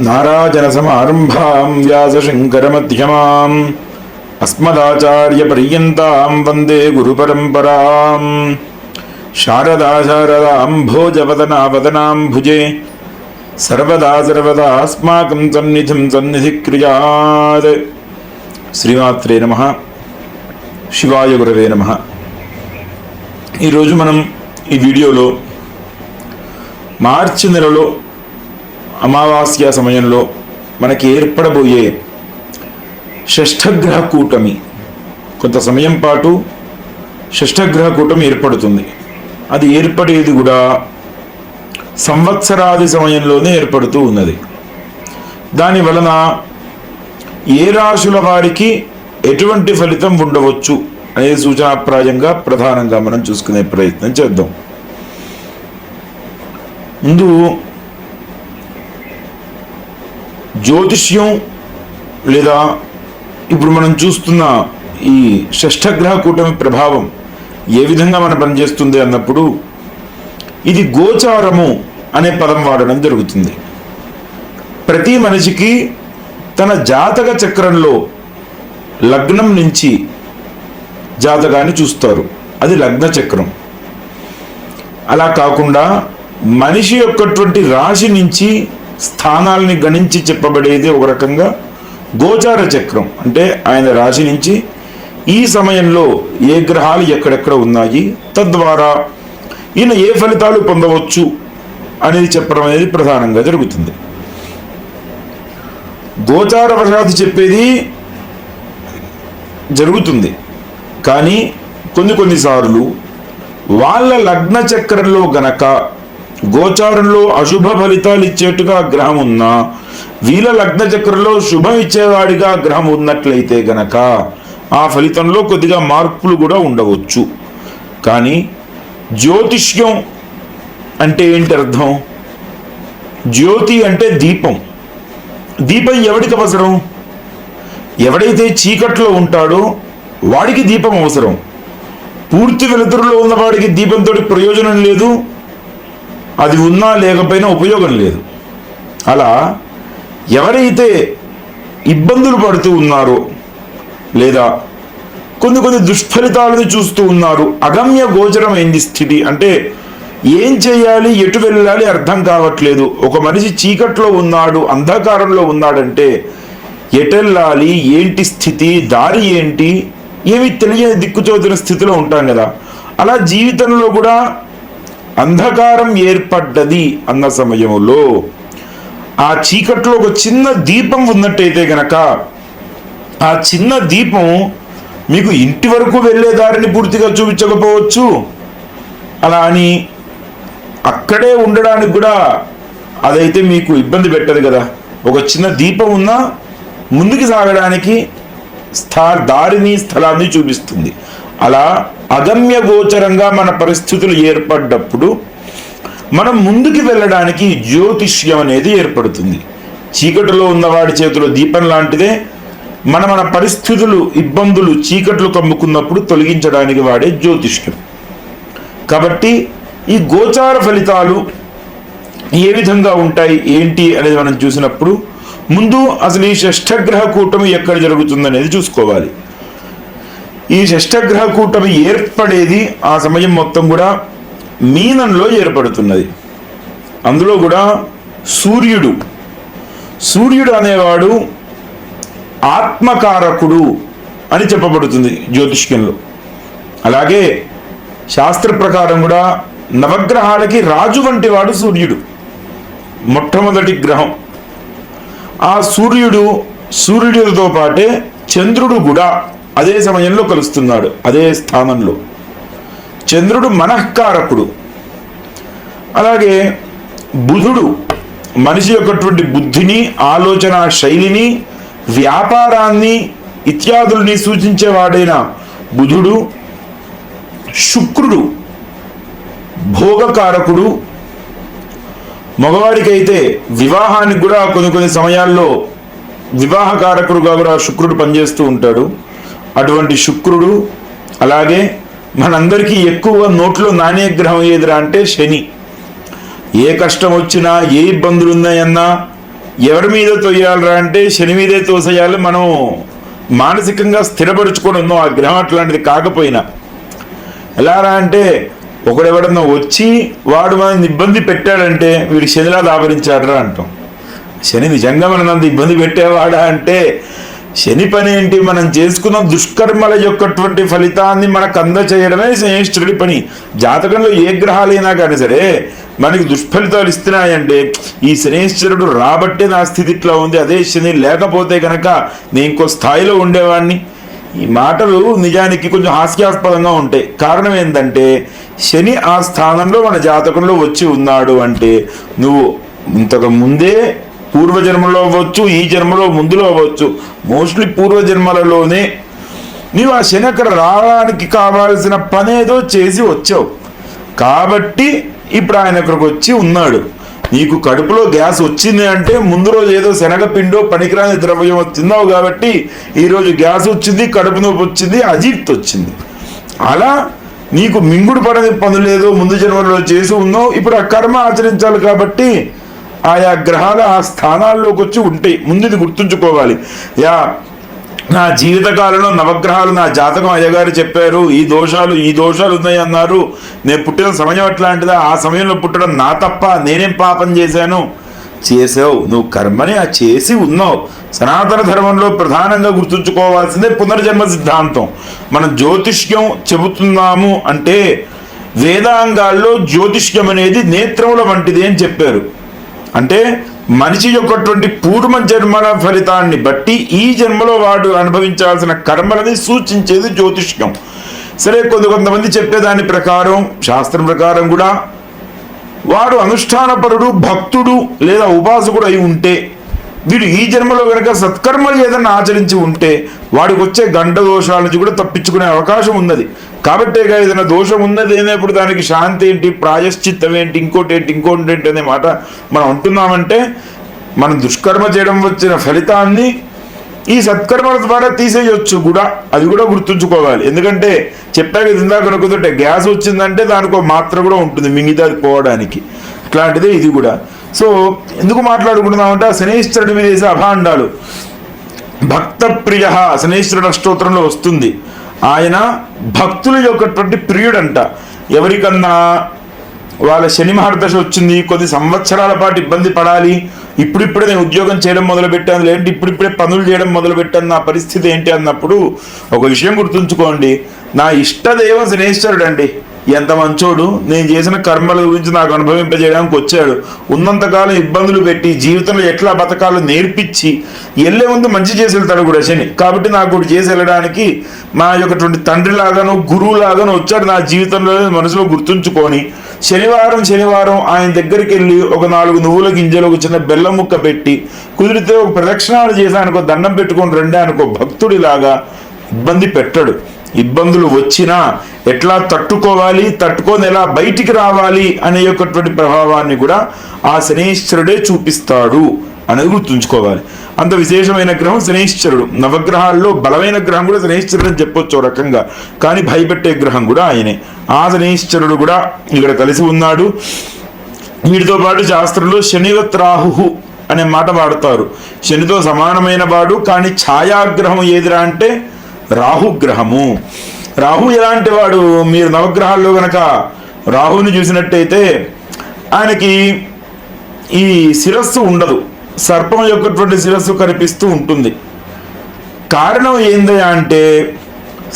నారాయణసమారంభాం వ్యాసశంకరమధ్యమాం అస్మదాచార్యపర్యంతాం వందే గురుపరంపరాం. శారదాం భోజవదనావదనాం భుజే సర్వదా అస్మాకం సన్నిధిం సన్నిధిక్రియాత్. శ్రీమాత్రే నమః. శివాయ గురవే నమః. ఈరోజు మనం ఈ వీడియోలో మార్చి నెలలో అమావాస్య సమయంలో మనకి ఏర్పడబోయే షష్ఠగ్రహ కూటమి, కొంత సమయం పాటు షష్ఠగ్రహ కూటమి ఏర్పడుతుంది. అది ఏర్పడేది కూడా సంవత్సరాది సమయంలోనే ఏర్పడుతూ ఉన్నది. దాని వలన ఏ రాశుల వారికి ఎటువంటి ఫలితం ఉండవచ్చు అనే సూచనాప్రాయంగా ప్రధానంగా మనం చూసుకునే ప్రయత్నం చేద్దాం. ముందు జ్యోతిష్యం లేదా ఇప్పుడు మనం చూస్తున్న ఈ షష్ఠగ్రహ కూటమి ప్రభావం ఏ విధంగా మనం పనిచేస్తుంది అన్నప్పుడు ఇది గోచారము అనే పదం వాడడం జరుగుతుంది. ప్రతి మనిషికి తన జాతక చక్రంలో లగ్నం నుంచి జాతకాన్ని చూస్తారు, అది లగ్న చక్రం. అలా కాకుండా మనిషి యొక్కటువంటి రాశి నుంచి స్థానాలని గణించి చెప్పబడేది ఒక రకంగా గోచార చక్రం. అంటే ఆయన రాశి నుంచి ఈ సమయంలో ఏ గ్రహాలు ఎక్కడెక్కడ ఉన్నాయి, తద్వారా ఈయన ఏ ఫలితాలు పొందవచ్చు అనేది చెప్పడం అనేది ప్రధానంగా జరుగుతుంది. గోచార వశాత్తు చెప్పేది జరుగుతుంది, కానీ కొన్నిసార్లు వాళ్ళ లగ్న చక్రంలో గనక గోచారంలో అశుభ ఫలితాలు ఇచ్చేట్టుగా గ్రహం ఉన్నా, వీళ్ళ లగ్న చక్రంలో శుభం ఇచ్చేవాడిగా గ్రహం ఉన్నట్లయితే గనక ఆ ఫలితంలో కొద్దిగా మార్పులు కూడా ఉండవచ్చు. కానీ జ్యోతిష్యం అంటే ఏంటి అర్థం? జ్యోతి అంటే దీపం. దీపం ఎవడికి అవసరం? ఎవడైతే చీకట్లో ఉంటాడో వాడికి దీపం అవసరం. పూర్తి వెలుతురులో ఉన్నవాడికి దీపంతో ప్రయోజనం లేదు, అది ఉన్నా లేకపోయినా ఉపయోగం లేదు. అలా ఎవరైతే ఇబ్బందులు పడుతూ ఉన్నారో లేదా కొన్ని దుష్ఫలితాలను చూస్తూ ఉన్నారు, అగమ్య గోచరమైంది స్థితి, అంటే ఏం చేయాలి, ఎటు వెళ్ళాలి అర్థం కావట్లేదు. ఒక మనిషి చీకట్లో ఉన్నాడు, అంధకారంలో ఉన్నాడంటే ఎటెళ్ళాలి, ఏంటి స్థితి, దారి ఏంటి, ఏమి తెలియని దిక్కుచోతున్న స్థితిలో ఉంటాం కదా. అలా జీవితంలో కూడా అంధకారం ఏర్పడ్డది అన్న సమయంలో ఆ చీకట్లో ఒక చిన్న దీపం ఉన్నట్టయితే గనక ఆ చిన్న దీపం మీకు ఇంటి వరకు వెళ్ళే దారిని పూర్తిగా చూపించకపోవచ్చు, అలా అని అక్కడే ఉండడానికి కూడా అదైతే మీకు ఇబ్బంది పెట్టదు కదా. ఒక చిన్న దీపం ఉన్నా ముందుకు సాగడానికి దారిని స్థలాన్ని చూపిస్తుంది. అలా అగమ్య గోచరంగా మన పరిస్థితులు ఏర్పడ్డప్పుడు మనం ముందుకు వెళ్ళడానికి జ్యోతిష్యం అనేది ఏర్పడుతుంది. చీకటిలో ఉన్నవాడి చేతిలో దీపం లాంటిదే. మన పరిస్థితులు, ఇబ్బందులు, చీకట్లు కమ్ముకున్నప్పుడు తొలగించడానికి వాడే జ్యోతిష్యం. కాబట్టి ఈ గోచార ఫలితాలు ఏ విధంగా ఉంటాయి, ఏంటి అనేది మనం చూసినప్పుడు ముందు అసలు ఈ షష్ఠగ్రహ కూటమి ఎక్కడ జరుగుతుందనేది చూసుకోవాలి. ఈ షష్ఠగ్రహ కూటమి ఏర్పడేది ఆ సమయం మొత్తం కూడా మీనంలో ఏర్పడుతున్నది. అందులో కూడా సూర్యుడు అనేవాడు ఆత్మకారకుడు అని చెప్పబడుతుంది జ్యోతిష్యంలో. అలాగే శాస్త్ర ప్రకారం కూడా నవగ్రహాలకి రాజు వంటి వాడు సూర్యుడు, మొట్టమొదటి గ్రహం. ఆ సూర్యుడితో పాటే చంద్రుడు కూడా అదే సమయంలో కలుస్తున్నాడు, అదే స్థానంలో. చంద్రుడు మనఃకారకుడు. అలాగే బుధుడు మనిషి యొక్కటువంటి బుద్ధిని, ఆలోచన శైలిని, వ్యాపారాన్ని ఇత్యాదుల్ని సూచించేవాడైన బుధుడు. శుక్రుడు భోగకారకుడు. మగవాడికైతే వివాహానికి కూడా కొన్ని సమయాల్లో వివాహకారకుడుగా కూడా శుక్రుడు పనిచేస్తూ ఉంటాడు. అటువంటి శుక్రుడు. అలాగే మనందరికీ ఎక్కువ నోట్లో నాణ్యగ్రహం ఏదిరా అంటే శని. ఏ కష్టం వచ్చినా, ఏ ఇబ్బందులు ఉన్నాయన్నా, ఎవరి మీద తొయ్యాలరా అంటే శని మీదే తోసేయాలి. మనం మానసికంగా స్థిరపరుచుకొని ఉన్నాం ఆ గ్రహం అట్లాంటిది కాకపోయినా. ఎలారా అంటే ఒకడెవడన్నా వచ్చి వాడు మనల్ని ఇబ్బంది పెట్టాడంటే వీడు శనిలా దాపరించాడరా అంటాం. శని నిజంగా మనల్ని ఇబ్బంది పెట్టేవాడా అంటే శని పని ఏంటి? మనం చేసుకున్న దుష్కర్మల యొక్కటువంటి ఫలితాన్ని మనకు అందచేయడమే శనేశ్వరుడి పని. జాతకంలో ఏ గ్రహాలైనా కానీ సరే మనకి దుష్ఫలితాలు ఇస్తున్నాయంటే ఈ శనేశ్వరుడు రాబట్టే నా స్థితి ఇట్లా ఉంది, అదే శని లేకపోతే కనుక నేను ఇంకో స్థాయిలో ఉండేవాడిని. ఈ మాటలు నిజానికి కొంచెం హాస్యాస్పదంగా ఉంటాయి. కారణం ఏంటంటే శని ఆ స్థానంలో మన జాతకంలో వచ్చి ఉన్నాడు అంటే నువ్వు ఇంతకు ముందే పూర్వజన్మలో అవ్వచ్చు, ఈ జన్మలో ముందులో అవ్వచ్చు, మోస్ట్లీ పూర్వజన్మలలోనే నీవు ఆ శని అక్కడ రావడానికి కావాల్సిన పనేదో చేసి వచ్చావు కాబట్టి ఇప్పుడు ఆయన అక్కడికి వచ్చి ఉన్నాడు. నీకు కడుపులో గ్యాస్ వచ్చింది అంటే ముందు రోజు ఏదో శనగపిండో పనికిరాని ద్రవ్యం తిన్నావు కాబట్టి ఈరోజు గ్యాస్ వచ్చింది, కడుపు నొప్పి వచ్చింది, అజీర్తి వచ్చింది. అలా నీకు మింగుడు పడని పనులేదో ముందు జన్మలో చేసి ఉన్నావు. ఇప్పుడు ఆ కర్మ ఆచరించాలి కాబట్టి ఆయా గ్రహాలు ఆ స్థానాల్లోకి వచ్చి ఉంటాయి. ముందు ఇది గుర్తుంచుకోవాలి. నా జీవితకాలంలో నవగ్రహాలు నా జాతకం అయ్యగారు చెప్పారు, ఈ దోషాలు ఉన్నాయి అన్నారు. నేను పుట్టిన సమయం అట్లాంటిదా? ఆ సమయంలో పుట్టడం నా తప్ప? నేనేం పాపం చేశాను? చేసావు, నువ్వు కర్మని చేసి ఉన్నావు. సనాతన ధర్మంలో ప్రధానంగా గుర్తుంచుకోవాల్సిందే పునర్జన్మ సిద్ధాంతం. మనం జ్యోతిష్యం చెబుతున్నాము అంటే వేదాంగాల్లో జ్యోతిష్యం అనేది నేత్రముల వంటిది అని చెప్పారు. అంటే మనిషి యొక్కటువంటి పూర్వ జన్మల ఫలితాన్ని బట్టి ఈ జన్మలో వాడు అనుభవించాల్సిన కర్మలని సూచించేది జ్యోతిష్యం. సరే, కొంతమంది చెప్పేదాని ప్రకారం, శాస్త్రం ప్రకారం కూడా వాడు అనుష్ఠానపరుడు, భక్తుడు లేదా ఉపాసకుడు అయి ఉంటే, వీడు ఈ జన్మలో కనుక సత్కర్మలు ఏదన్నా ఆచరించి ఉంటే వాడికి వచ్చే గంట దోషాల నుంచి కూడా తప్పించుకునే అవకాశం ఉన్నది. కాబట్టేగా ఏదైనా దోషం ఉన్నది అయినప్పుడు దానికి శాంతి ఏంటి, ప్రాయశ్చిత్తం ఏంటి, ఇంకోటి ఏంటి అనే మాట మనం అంటున్నామంటే మనం దుష్కర్మ చేయడం వచ్చిన ఫలితాన్ని ఈ సత్కర్మల ద్వారా తీసేయొచ్చు కూడా. అది కూడా గుర్తుంచుకోవాలి. ఎందుకంటే చెప్పాక ఇందాక అనుకుంటుంటే గ్యాస్ వచ్చిందంటే దానికి ఒక మాత్ర కూడా ఉంటుంది మిగతా పోవడానికి. ఇట్లాంటిదే ఇది కూడా. సో ఎందుకు మాట్లాడుకుంటున్నామంటే ఆ శనేశ్వరుడి మీద వేసే అభాండాలు. భక్త ప్రియ శనేశ్వరుడు అష్టోత్తరంలో వస్తుంది. ఆయన భక్తుల యొక్కటువంటి ప్రియుడంట. ఎవరికన్నా వాళ్ళ శని మహర్దశ వచ్చింది, కొద్ది సంవత్సరాల పాటు ఇబ్బంది పడాలి, ఇప్పుడిప్పుడే నేను ఉద్యోగం చేయడం మొదలుపెట్టాను, లేదంటే ఇప్పుడిప్పుడే పనులు చేయడం మొదలుపెట్టాను, నా పరిస్థితి ఏంటి అన్నప్పుడు ఒక విషయం గుర్తుంచుకోండి. నా ఇష్టదేవం శనేశ్వరుడు అండి. ఎంత మంచోడు, నేను చేసిన కర్మల గురించి నాకు అనుభవింపజేయడానికి వచ్చాడు. ఉన్నంతకాలం ఇబ్బందులు పెట్టి జీవితంలో ఎట్లా బతకాలో నేర్పించి వెళ్ళే ముందు మంచి చేసి వెళ్తాడు కూడా శని. కాబట్టి నాకు కూడా చేసి వెళ్ళడానికి మా యొక్కటువంటి తండ్రి లాగాను గురువు లాగాను వచ్చాడు నా జీవితంలో మనసులో గుర్తుంచుకొని శనివారం ఆయన దగ్గరికి వెళ్ళి ఒక 4 నువ్వుల గింజలు, ఒక చిన్న బెల్లం ముక్క పెట్టి, కుదిరితే ఒక ప్రదక్షిణాలు చేశానుకో, దండం పెట్టుకొని రండి అనుకో, భక్తుడిలాగా ఇబ్బంది పెట్టడు. ఇబ్బందులు వచ్చినా ఎట్లా తట్టుకోవాలి, తట్టుకొని ఎలా బయటికి రావాలి అనే యొక్కటువంటి ప్రభావాన్ని కూడా ఆ శనేశ్వరుడే చూపిస్తాడు అనేది గుర్తుంచుకోవాలి. అంత విశేషమైన గ్రహం శనేశ్వరుడు. నవగ్రహాల్లో బలమైన గ్రహం కూడా శనేశ్వరుడు అని చెప్పొచ్చు ఒక రకంగా, కానీ భయపెట్టే గ్రహం కూడా ఆయనే. ఆ శనేశ్వరుడు కూడా ఇక్కడ కలిసి ఉన్నాడు. వీటితో పాటు శాస్త్రంలో శనివత్ రాహు అనే మాట వాడతారు. శనితో సమానమైన వాడు, కానీ ఛాయాగ్రహం ఏదిరా అంటే రాహుగ్రహము. రాహు ఎలాంటి వాడు? మీరు నవగ్రహాల్లో గనక రాహుని చూసినట్టయితే ఆయనకి ఈ శిరస్సు ఉండదు, సర్పం యొక్కటువంటి శిరస్సు కనిపిస్తూ ఉంటుంది. కారణం ఏందయ్యా అంటే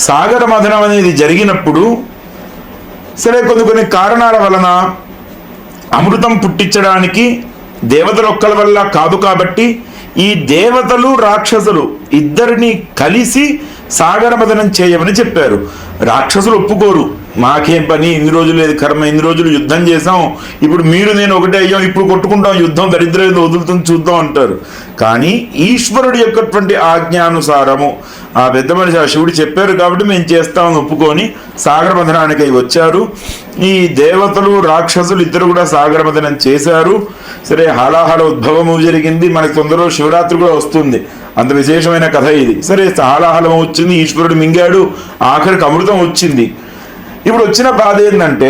సాగర మథనం అనేది జరిగినప్పుడు సరే కొన్ని కారణాల వలన అమృతం పుట్టించడానికి దేవతల ఒక్కల వల్ల కాదు. కాబట్టి ఈ దేవతలు రాక్షసులు ఇద్దరిని కలిసి సాగర మథనం చేయమని చెప్పారు. రాక్షసులు ఒప్పుకోరు, మాకేం పని, ఇన్ని రోజులు లేదు కర్మ, ఇన్ని రోజులు యుద్ధం చేసాం, ఇప్పుడు మీరు నేను ఒకటే అయ్యాం, ఇప్పుడు కొట్టుకుంటాం, యుద్ధం దరిద్రం వదులుతుంది చూద్దాం అంటారు. కానీ ఈశ్వరుడి యొక్కటువంటి ఆజ్ఞానుసారము ఆ పెద్ద మనిషి ఆ శివుడు చెప్పారు కాబట్టి మేము చేస్తామని ఒప్పుకొని సాగర మథనానికి వచ్చారు. ఈ దేవతలు రాక్షసులు ఇద్దరు కూడా సాగర మథనం చేశారు. సరే, హాలాహల ఉద్భవము జరిగింది. మనకి తొందరలో శివరాత్రి కూడా వస్తుంది. అంత విశేషమైన కథ ఇది. సరే, హాలాహలం వచ్చింది, ఈశ్వరుడు మింగాడు, ఆఖరికి అమృతం వచ్చింది. ఇప్పుడు వచ్చిన బాధ ఏంటంటే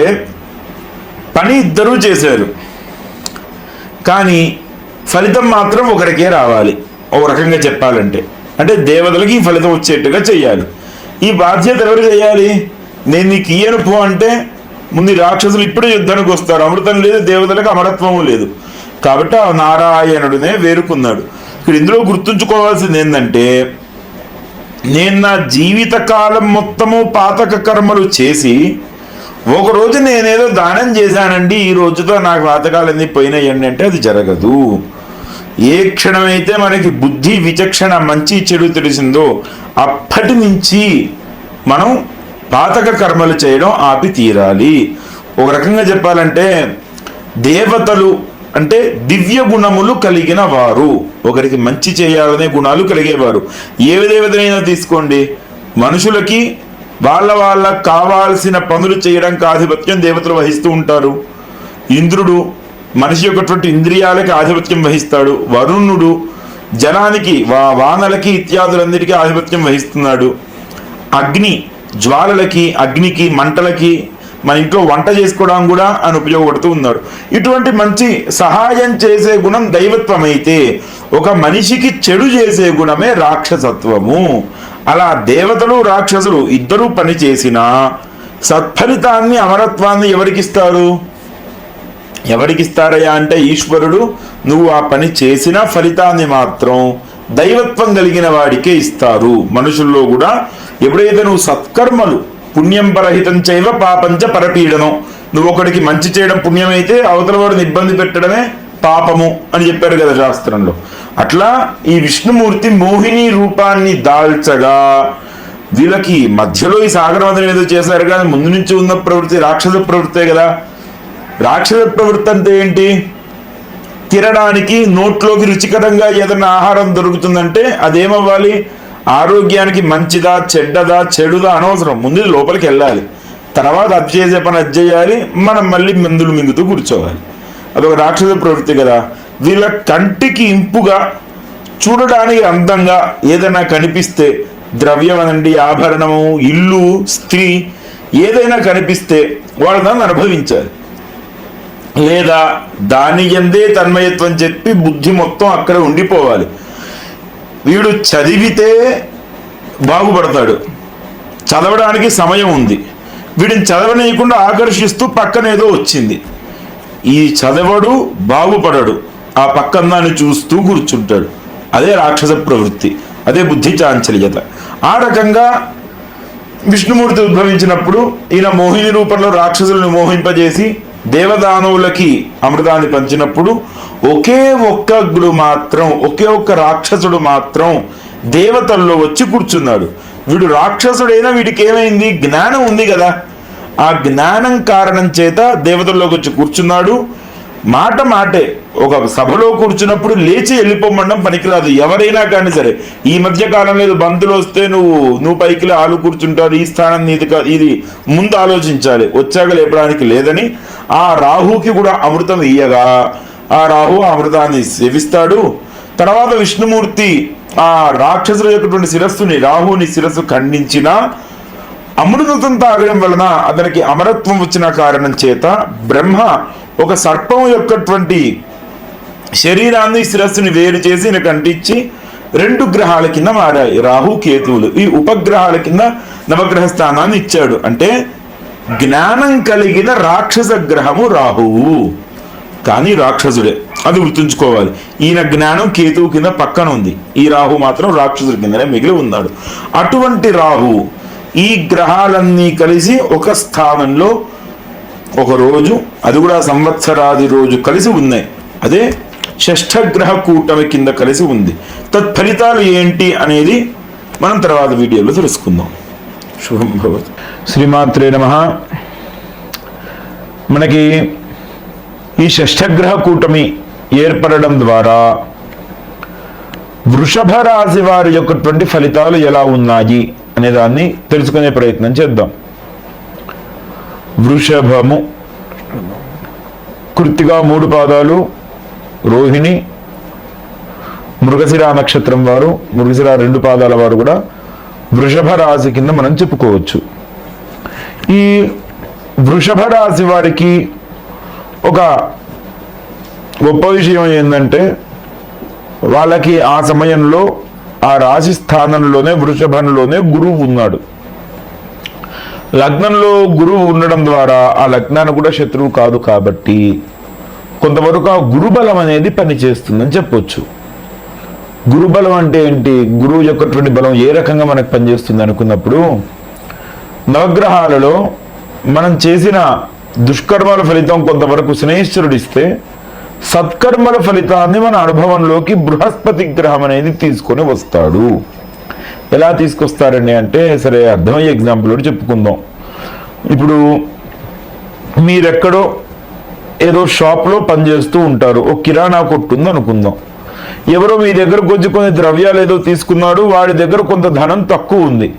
పని ఇద్దరూ చేశారు, కానీ ఫలితం మాత్రం ఒకరికే రావాలి. ఒక రకంగా చెప్పాలంటే అంటే దేవతలకి ఫలితం వచ్చేట్టుగా చెయ్యాలి. ఈ బాధ్యత ఎవరు చేయాలి? నేను నీకు ఇయ్యను పో అంటే ముందు రాక్షసులు ఇప్పుడే యుద్ధానికి వస్తారు. అమృతం లేదు, దేవతలకు అమరత్వము లేదు. కాబట్టి ఆ నారాయణుడినే వేరుకున్నాడు. ఇక్కడ ఇందులో గుర్తుంచుకోవాల్సింది ఏంటంటే, నేను నా జీవిత కాలం మొత్తము పాతక కర్మలు చేసి ఒకరోజు నేనేదో దానం చేశానండి, ఈ రోజుతో నాకు పాతకాలన్నీ పోయినాయండి అంటే అది జరగదు. ఏ క్షణమైతే మనకి బుద్ధి విచక్షణ మంచి చెడు తెలిసిందో అప్పటి నుంచి మనం పాతక కర్మలు చేయడం ఆపి తీరాలి. ఒక రకంగా చెప్పాలంటే దేవతలు అంటే దివ్య గుణములు కలిగిన వారు, ఒకరికి మంచి చేయాలనే గుణాలు కలిగేవారు. ఏ దేవతనైనా తీసుకోండి, మనుషులకి వాళ్ళకు కావాల్సిన పనులు చేయడానికి ఆధిపత్యం దేవతలు వహిస్తూ ఉంటారు. ఇంద్రుడు మనిషి యొక్కటువంటి ఇంద్రియాలకి ఆధిపత్యం వహిస్తాడు. వరుణుడు జనానికి వానలకి ఇత్యాదులందరికీ ఆధిపత్యం వహిస్తున్నాడు. అగ్ని జ్వాలలకి, అగ్నికి, మంటలకి, మన ఇంట్లో వంట చేసుకోవడానికి కూడా ఆయన ఉపయోగపడుతూ ఉన్నాడు. ఇటువంటి మంచి సహాయం చేసే గుణం దైవత్వం అయితే, ఒక మనిషికి చెడు చేసే గుణమే రాక్షసత్వము. అలా దేవతలు రాక్షసులు ఇద్దరూ పని చేసినా సత్ఫలితాన్ని అమరత్వాన్ని ఎవరికిస్తారు? ఎవరికిస్తారయ్యా అంటే ఈశ్వరుడు. నువ్వు ఆ పని చేసిన ఫలితాన్ని మాత్రం దైవత్వం కలిగిన వాడికే ఇస్తారు. మనుషుల్లో కూడా ఎప్పుడైతే నువ్వు సత్కర్మలు, పుణ్యం పరహితం చైవ పాపంచ పరపీడనం, నువ్వు ఒకడికి మంచి చేయడం పుణ్యమైతే అవతల వాడిని ఇబ్బంది పెట్టడమే పాపము అని చెప్పారు కదా శాస్త్రంలో. అట్లా ఈ విష్ణుమూర్తి మోహిని రూపాన్ని దాల్చగా వీళ్ళకి మధ్యలో ఈ సాగరవదనం ఏదో చేశారు కానీ ముందు నుంచి ఉన్న ప్రవృత్తి రాక్షస ప్రవృత్తే కదా. రాక్షస ప్రవృత్తి అంటే ఏంటి? తినడానికి నోట్లోకి రుచికరంగా ఏదైనా ఆహారం దొరుకుతుందంటే అదేమవ్వాలి? ఆరోగ్యానికి మంచిదా చెడ్డదా చెడుదా అనవసరం, ముందు లోపలికి వెళ్ళాలి, తర్వాత అది చేసే పని అది చేయాలి, మనం మళ్ళీ మందులు మింగుతూ కూర్చోవాలి. అదొక రాక్షస ప్రవృత్తి కదా. వీళ్ళ కంటికి ఇంపుగా, చూడడానికి అందంగా ఏదైనా కనిపిస్తే, ద్రవ్యం అనండి, ఆభరణము, ఇల్లు, స్త్రీ ఏదైనా కనిపిస్తే వాళ్ళు దాన్ని అనుభవించాలి. లేదా దాని ఎందే తన్మయత్వం చెప్పి బుద్ధి మొత్తం అక్కడ ఉండిపోవాలి. వీడు చదివితే బాగుపడతాడు, చదవడానికి సమయం ఉంది, వీడిని చదవనీయకుండా ఆకర్షిస్తూ పక్కనేదో వచ్చింది, ఈ చదవడు బాగుపడడు, ఆ పక్కన దాన్ని చూస్తూ కూర్చుంటాడు. అదే రాక్షస ప్రవృత్తి, అదే బుద్ధి చాంచల్యత. ఆ రకంగా విష్ణుమూర్తి ఉద్భవించినప్పుడు ఈయన మోహిని రూపంలో రాక్షసులను మోహింపజేసి దేవదానవులకి అమృతాన్ని పంచినప్పుడు ఒకే ఒక్క రాక్షసుడు మాత్రం దేవతల్లో వచ్చి కూర్చున్నాడు. వీడు రాక్షసుడైనా వీడికి ఏమైంది? జ్ఞానం ఉంది కదా. ఆ జ్ఞానం కారణం చేత దేవతల్లోకి వచ్చి కూర్చున్నాడు. మాటే ఒక సభలో కూర్చున్నప్పుడు లేచి వెళ్ళిపోమడం పనికిరాదు. ఎవరైనా కానీ సరే, ఈ మధ్య కాలంలో బంతులు వస్తే నువ్వు పైకి ఆలు కూర్చుంటారు, ఈ స్థానం నీది కాదు, ఇది ముందు ఆలోచించాలి, వచ్చాక లేపడానికి లేదని ఆ రాహుకి కూడా అమృతం ఇయ్యగా ఆ రాహు అమృతాన్ని సేవిస్తాడు. తర్వాత విష్ణుమూర్తి ఆ రాక్షసుల యొక్క శిరస్సుని, రాహుని శిరస్సు ఖండించిన అమృతం తాగడం వలన అతనికి అమరత్వం వచ్చిన కారణం చేత బ్రహ్మ ఒక సర్పం యొక్కటువంటి శరీరాన్ని, శిరస్సుని వేరు చేసి ఈయన కంటించి 2 గ్రహాల కింద మారాయి రాహు కేతువులు. ఈ ఉపగ్రహాల కింద నవగ్రహ స్థానాన్ని ఇచ్చాడు. అంటే జ్ఞానం కలిగిన రాక్షస గ్రహము రాహువు, కానీ రాక్షసుడే, అది గుర్తుంచుకోవాలి. ఈయన జ్ఞానం కేతువు కింద పక్కన ఉంది, ఈ రాహు మాత్రం రాక్షసుడి కిందనే మిగిలి ఉన్నాడు. అటువంటి రాహు ఈ గ్రహాలన్నీ కలిసి ఒక స్థానంలో ఒక రోజు, అది కూడా సంవత్సరాది రోజు కలిసి ఉన్నాయి. అదే షష్ఠగ్రహ కూటమి కింద కలిసి ఉంది. తత్ఫలితాలు ఏంటి అనేది మనం తర్వాత వీడియోలో తెలుసుకుందాం. శుభం భవతు. శ్రీమాత్రే నమః. మనకి ఈ షష్ఠగ్రహ కూటమి ఏర్పడడం ద్వారా వృషభ రాశి వారి యొక్కటువంటి ఫలితాలు ఎలా ఉన్నాయి అనే దాన్ని తెలుసుకునే ప్రయత్నం చేద్దాం. వృషభము కృత్తిగా 3 పాదాలు, రోహిణి, మృగశిర నక్షత్రం వారు, మృగశిర 2 పాదాల వారు కూడా వృషభ రాశి కింద మనం చెప్పుకోవచ్చు. ఈ వృషభ రాశి వారికి ఒక గొప్ప విషయం ఏంటంటే వాళ్ళకి ఆ సమయంలో ఆ రాశి స్థానంలోనే వృషభంలోనే గురువు ఉన్నాడు. లగ్నంలో గురువు ఉండడం ద్వారా ఆ లగ్నాన్ని కూడా శత్రువు కాదు కాబట్టి కొంతవరకు ఆ గురుబలం అనేది పనిచేస్తుందని చెప్పొచ్చు. గురుబలం అంటే ఏంటి? గురువు యొక్కటువంటి బలం ఏ రకంగా మనకు పనిచేస్తుంది అనుకున్నప్పుడు, నవగ్రహాలలో మనం చేసిన దుష్కర్మల ఫలితం కొంతవరకు శనీశ్వరుడు ఇస్తే, సత్కర్మల ఫలితాన్ని మన అనుభవంలోకి బృహస్పతి గ్రహం అనేది తీసుకొని వస్తాడు. ఎలా తీసుకొస్తారండి అంటే, సరే అర్థమయ్యే ఎగ్జాంపుల్ ఒకటి చెప్పుకుందాం. ఇప్పుడు మీరెక్కడో ఏదో షాప్లో పనిచేస్తూ ఉంటారు, ఒక కిరాణా కొట్టు ఉంది అనుకుందాం. ఎవరో మీ దగ్గర కొన్ని ద్రవ్యాలు ఏదో తీసుకున్నాడు, వాడి దగ్గర కొంత ధనం తక్కువ ఉంది.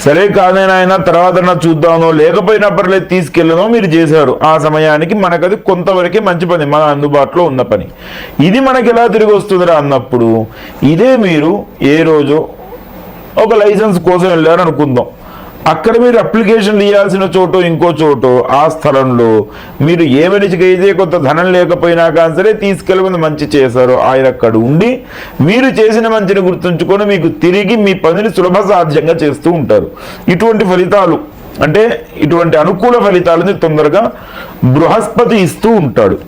సరే కాదేనాయన తర్వాత చూద్దామో, లేకపోయినా పర్లేదు తీసుకెళ్ళనో మీరు చేశారు. ఆ సమయానికి మనకది కొంతవరకే మంచి పని, మన అందుబాటులో ఉన్న పని. ఇది మనకి ఎలా తిరిగి వస్తుందిరా అన్నప్పుడు, ఇదే మీరు ఏ రోజో ఒక లైసెన్స్ కోసం వెళ్ళారు అనుకుందాం. అక్కడ మీరు అప్లికేషన్లు ఇవ్వాల్సిన చోటు ఇంకో చోటు, ఆ స్థలంలో మీరు ఏ మనిషికి అయితే కొంత ధనం లేకపోయినా కానీ సరే తీసుకెళ్ళమని మంచి చేశారో ఆయన అక్కడ ఉండి మీరు చేసిన మంచిని గుర్తుంచుకొని మీకు తిరిగి మీ పనిని సులభ సాధ్యంగా చేస్తూ ఉంటారు. ఇటువంటి ఫలితాలు అంటే ఇటువంటి అనుకూల ఫలితాలని తొందరగా బృహస్పతి ఇస్తూ ఉంటాడు.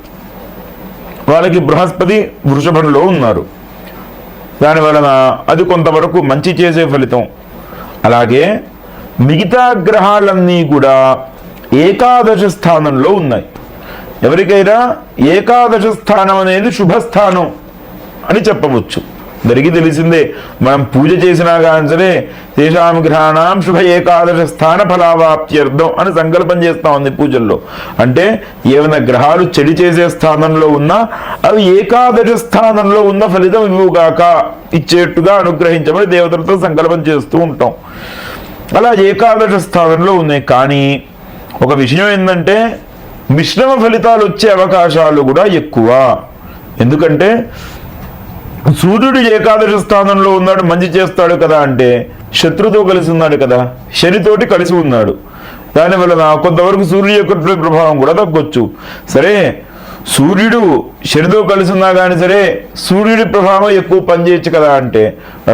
వాళ్ళకి బృహస్పతి వృషభంలో ఉన్నారు, దానివలన అది కొంతవరకు మంచి చేసే ఫలితం. అలాగే మిగతా గ్రహాలన్నీ కూడా ఏకాదశ స్థానంలో ఉన్నాయి. ఎవరికైనా ఏకాదశ స్థానం అనేది శుభస్థానం అని చెప్పవచ్చు. అందరికీ తెలిసిందే, మనం పూజ చేసినా కానీ సరే తేషాం గ్రహాణం శుభ ఏకాదశ స్థాన ఫలావాప్త్యర్థం అని సంకల్పం చేస్తా ఉంది పూజల్లో. అంటే ఏమైనా గ్రహాలు చెడు చేసే స్థానంలో ఉన్నా అవి ఏకాదశ స్థానంలో ఉన్న ఫలితం ఇవ్వుగాక, ఇచ్చేట్టుగా అనుగ్రహించమని దేవతలతో సంకల్పం చేస్తూ ఉంటాం. అలా ఏకాదశ స్థానంలో ఉన్నాయి. కానీ ఒక విషయం ఏంటంటే మిశ్రమ ఫలితాలు వచ్చే అవకాశాలు కూడా ఎక్కువ. ఎందుకంటే సూర్యుడు ఏకాదశ స్థానంలో ఉన్నాడు, మంచి చేస్తాడు కదా అంటే శత్రుతో కలిసి ఉన్నాడు కదా, శనితోటి కలిసి ఉన్నాడు. దానివల్ల కొంతవరకు సూర్యుడు యొక్క ప్రభావం కూడా తగ్గొచ్చు. సరే సూర్యుడు శనితో కలిసి ఉన్నా కానీ సరే సూర్యుడి ప్రభావం ఎక్కువ పనిచేయచ్చు కదా అంటే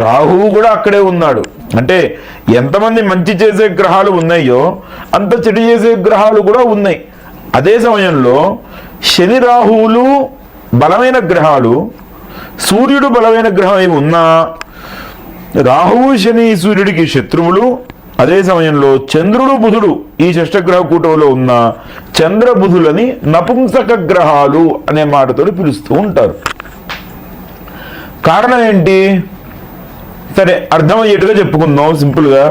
రాహువు కూడా అక్కడే ఉన్నాడు. అంటే ఎంతమంది మంచి చేసే గ్రహాలు ఉన్నాయో అంత చెడు చేసే గ్రహాలు కూడా ఉన్నాయి. అదే సమయంలో శని రాహువులు బలమైన గ్రహాలు, సూర్యుడు బలమైన గ్రహం అయి ఉన్నా రాహువు శని సూర్యుడికి శత్రువులు. అదే సమయంలో చంద్రుడు బుధుడు ఈ షష్టగ్రహ కూటంలో ఉన్న చంద్రబుధులని నపుంసక గ్రహాలు అనే మాటతో పిలుస్తూ ఉంటారు. కారణం ఏంటి? సరే అర్థమయ్యేట్టుగా చెప్పుకుందాం సింపుల్గా.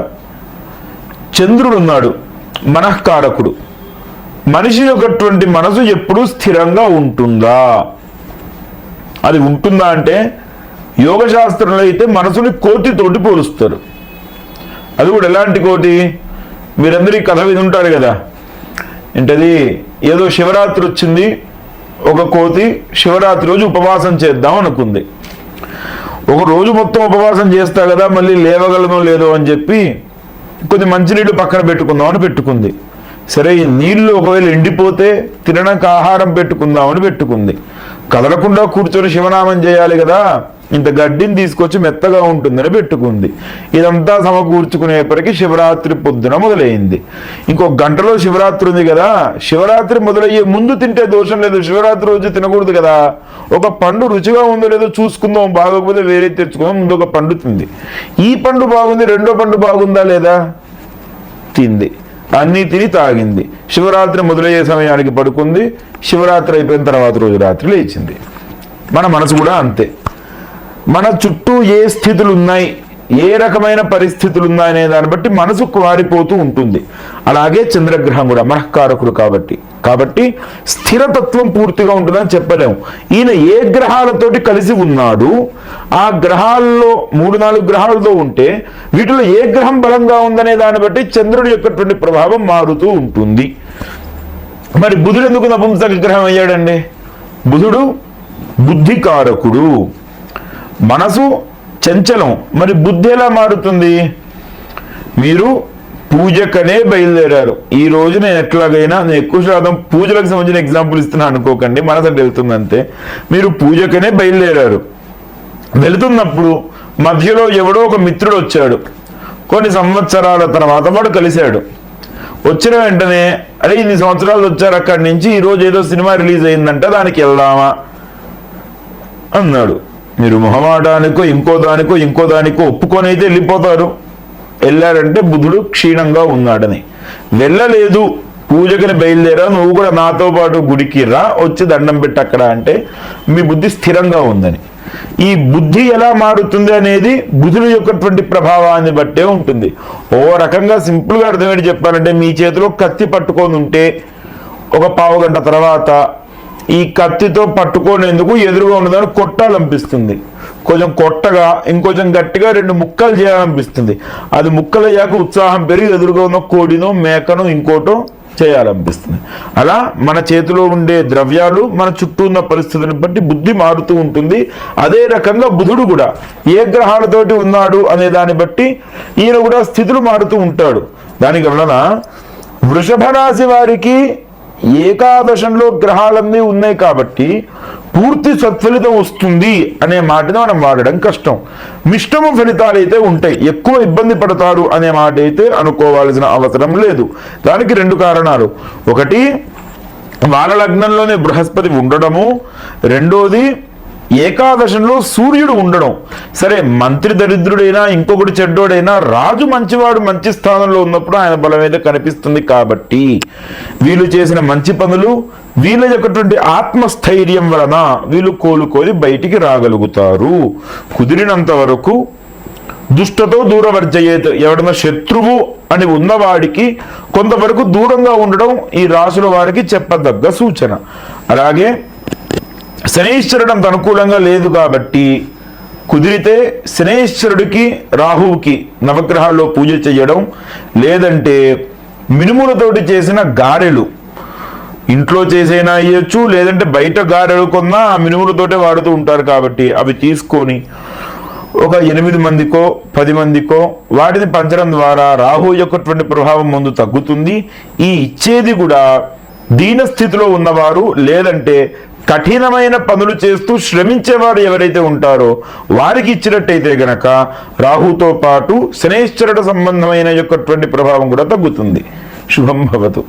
చంద్రుడు ఉన్నాడు, మనఃకారకుడు. మనిషి యొక్కటువంటి మనసు ఎప్పుడూ స్థిరంగా ఉంటుందా? అది ఉంటుందా అంటే యోగశాస్త్రంలో అయితే మనసుని కోతితోటి పోలుస్తారు. అది కూడా ఎలాంటి కోటి? మీరందరూ ఈ కథ విని ఉంటారు కదా, ఏంటది, ఏదో శివరాత్రి వచ్చింది, ఒక కోతి శివరాత్రి రోజు ఉపవాసం చేద్దాం అనుకుంది. ఒక రోజు మొత్తం ఉపవాసం చేస్తా కదా, మళ్ళీ లేవగలనో లేదో అని చెప్పి కొద్ది మంచినీళ్ళు పక్కన పెట్టుకుందామని పెట్టుకుంది. సరే ఈ నీళ్లు ఒకవేళ ఎండిపోతే తినడానికి ఆహారం పెట్టుకుందామని పెట్టుకుంది. కదలకుండా కూర్చొని శివనామం చేయాలి కదా, ఇంత గడ్డిని తీసుకొచ్చి మెత్తగా ఉంటుందని పెట్టుకుంది. ఇదంతా సమకూర్చుకునేప్పటికీ శివరాత్రి పొద్దున మొదలైంది. ఇంకొక గంటలో శివరాత్రి ఉంది కదా, శివరాత్రి మొదలయ్యే ముందు తింటే దోషం లేదు, శివరాత్రి రోజు తినకూడదు కదా. ఒక పండు రుచిగా ఉందో లేదో చూసుకుందాం, బాగోకపోతే వేరే తెచ్చుకుందాం, ముందు ఒక పండు తింది. ఈ పండు బాగుంది, రెండో పండు బాగుందా లేదా, తింది. అన్నీ తిని తాగింది. శివరాత్రి మొదలయ్యే సమయానికి పడుకుంది. శివరాత్రి అయిపోయిన తర్వాత రోజు రాత్రి లేచింది. మన మనసు కూడా అంతే. మన చుట్టూ ఏ స్థితులు ఉన్నాయి, ఏ రకమైన పరిస్థితులు ఉన్నాయనే దాన్ని బట్టి మనసు మారిపోతూ ఉంటుంది. అలాగే చంద్రగ్రహం కూడా మనఃకారకుడు కాబట్టి స్థిరతత్వం పూర్తిగా ఉంటుందని చెప్పలేము. ఈయన ఏ గ్రహాలతోటి కలిసి ఉన్నాడు, ఆ గ్రహాల్లో 3-4 గ్రహాలతో ఉంటే వీటిలో ఏ గ్రహం బలంగా ఉందనే దాన్ని బట్టి చంద్రుడి యొక్కటువంటి ప్రభావం మారుతూ ఉంటుంది. మరి బుధుడు ఎందుకు నపుంసక గ్రహం అయ్యాడండి? బుధుడు బుద్ధికారకుడు, మనసు చంచలం. మరి బుద్ధి ఎలా మారుతుంది? మీరు పూజకనే బయలుదేరారు. ఈ రోజు నేను ఎట్లాగైనా, నేను ఎక్కువ శాతం పూజలకు సంబంధించిన ఎగ్జాంపుల్ ఇస్తున్నాను అనుకోకండి, మనసు అంటే వెళ్తుంది అంతే. మీరు పూజకనే బయలుదేరారు. వెళుతున్నప్పుడు మధ్యలో ఎవడో ఒక మిత్రుడు వచ్చాడు. కొన్ని సంవత్సరాల తర్వాత వాడు కలిశాడు. వచ్చిన వెంటనే అరే ఇన్ని సంవత్సరాలు వచ్చారు అక్కడి నుంచి, ఈరోజు ఏదో సినిమా రిలీజ్ అయిందంట దానికి వెళ్దామా అన్నాడు. మీరు మొహమాటానికో ఇంకో దానికో ఒప్పుకొని అయితే వెళ్ళిపోతారు. వెళ్ళారంటే బుధుడు క్షీణంగా ఉన్నాడని. వెళ్ళలేదు, పూజకని బయలుదేరా, నువ్వు కూడా నాతో పాటు గుడికి రా, వచ్చి దండం పెట్టి అక్కడ అంటే మీ బుద్ధి స్థిరంగా ఉందని. ఈ బుద్ధి ఎలా మారుతుంది అనేది బుధుడు యొక్కటువంటి ప్రభావాన్ని బట్టే ఉంటుంది. ఓ రకంగా సింపుల్గా అర్థమేంటి చెప్పాలంటే, మీ చేతిలో కత్తి పట్టుకొని ఉంటే ఒక పావు గంట తర్వాత ఈ కత్తితో పట్టుకోనేందుకు ఎదురుగా ఉన్నదాన్ని కొట్టాలనిపిస్తుంది. కొంచెం కొట్టగా ఇంకొంచెం గట్టిగా 2 ముక్కలు చేయాలనిపిస్తుంది. అది ముక్కలయ్యాక ఉత్సాహం పెరిగి ఎదురుగా ఉన్న కోడినో మేకనో ఇంకోటో చేయాలనిపిస్తుంది. అలా మన చేతిలో ఉండే ద్రవ్యాలు మన చుట్టూ ఉన్న పరిస్థితులను బట్టి బుద్ధి మారుతూ ఉంటుంది. అదే రకంగా బుధుడు కూడా ఏ గ్రహాలతోటి ఉన్నాడు అనే దాన్ని బట్టి ఈయన కూడా స్థితులు మారుతూ ఉంటాడు. దానికి వలన వృషభ రాశి వారికి ఏకాదశంలో గ్రహాలన్నీ ఉన్నాయి కాబట్టి పూర్తి సత్ఫలితం వస్తుంది అనే మాటని మనం వాడడం కష్టం. మిష్టమ ఫలితాలు అయితే ఉంటాయి, ఎక్కువ ఇబ్బంది పడతారు అనే మాట అయితే అనుకోవాల్సిన అవసరం లేదు. దానికి 2 కారణాలు. ఒకటి వాళ్ళ లగ్నంలోనే బృహస్పతి ఉండడము, రెండోది ఏకాదశంలో సూర్యుడు ఉండడం. సరే మంత్రి దరిద్రుడైనా ఇంకొకటి చెడ్డోడైనా రాజు మంచివాడు మంచి స్థానంలో ఉన్నప్పుడు ఆయన బలం అయితే కనిపిస్తుంది. కాబట్టి వీళ్ళు చేసిన మంచి పనులు, వీళ్ళ యొక్కటువంటి ఆత్మస్థైర్యం వలన వీళ్ళు కోలుకొని బయటికి రాగలుగుతారు. కుదిరినంత వరకు దుష్టతో దూరవర్జయేత్, ఎవడన్నా శత్రువు అని ఉన్నవాడికి కొంతవరకు దూరంగా ఉండడం ఈ రాశుల వారికి చెప్పదగ్గ సూచన. అలాగే శనైశ్వరుడు అంత అనుకూలంగా లేదు కాబట్టి కుదిరితే శనైశ్వరుడికి రాహువుకి నవగ్రహాల్లో పూజ చేయడం, లేదంటే మినుములతోటి చేసిన గారెలు ఇంట్లో చేసైనా అయ్యొచ్చు, లేదంటే బయట గారెలు కొన్నా ఆ మినుములతోటే వాడుతూ ఉంటారు కాబట్టి అవి తీసుకొని ఒక 8 మందికో 10 మందికో వాటిని పంచడం ద్వారా రాహు యొక్కటువంటి ప్రభావం ముందు తగ్గుతుంది. ఈ ఇచ్చేది కూడా దీన స్థితిలో ఉన్నవారు, లేదంటే కఠినమైన పనులు చేస్తూ శ్రమించేవారు ఎవరైతే ఉంటారో వారికి ఇచ్చినట్టయితే గనక రాహుతో పాటు శనైశ్వరుడు సంబంధమైన యొక్కటువంటి ప్రభావం కూడా తగ్గుతుంది. శుభం భవతు.